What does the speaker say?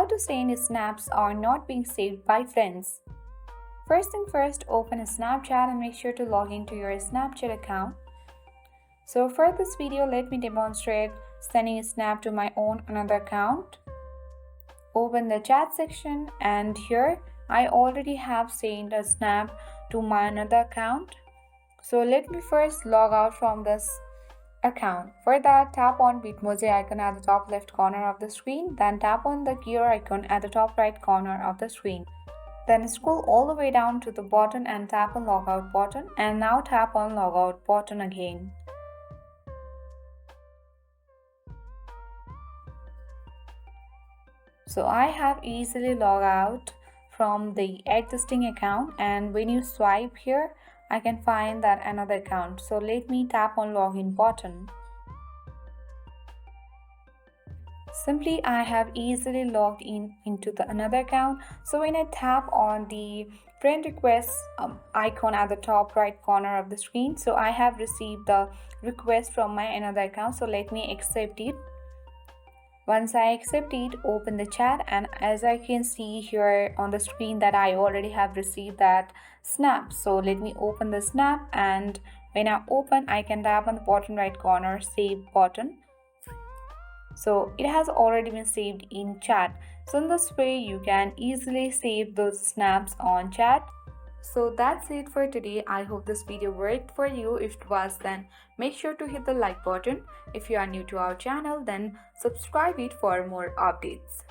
to send snaps are not being saved by friends. First thing first, open a Snapchat and make sure to log into your Snapchat account. So for this video, let me demonstrate sending a snap to my own another account. Open the chat section, and here I already have sent a snap to my another account. So let me first log out from this account. For that, tap on Bitmoji icon at the top left corner of the screen, then tap on the gear icon at the top right corner of the screen. Then scroll all the way down to the bottom and tap on logout button, and now tap on logout button again. So I have easily logged out from the existing account, and when you swipe here, I can find that another account. So let me tap on login button. Simply I have easily logged into the another account. So when I tap on the friend request icon at the top right corner of the screen, so I have received the request from my another account. So let me accept it. Once I accept it, open the chat, and as I can see here on the screen that I already have received that snap. So let me open the snap, and when I open, I can tap on the bottom right corner save button. So it has already been saved in chat. So in this way, you can easily save those snaps on chat. So that's it for today. I hope this video worked for you. If it was, then make sure to hit the like button. If you are new to our channel, then subscribe it for more updates.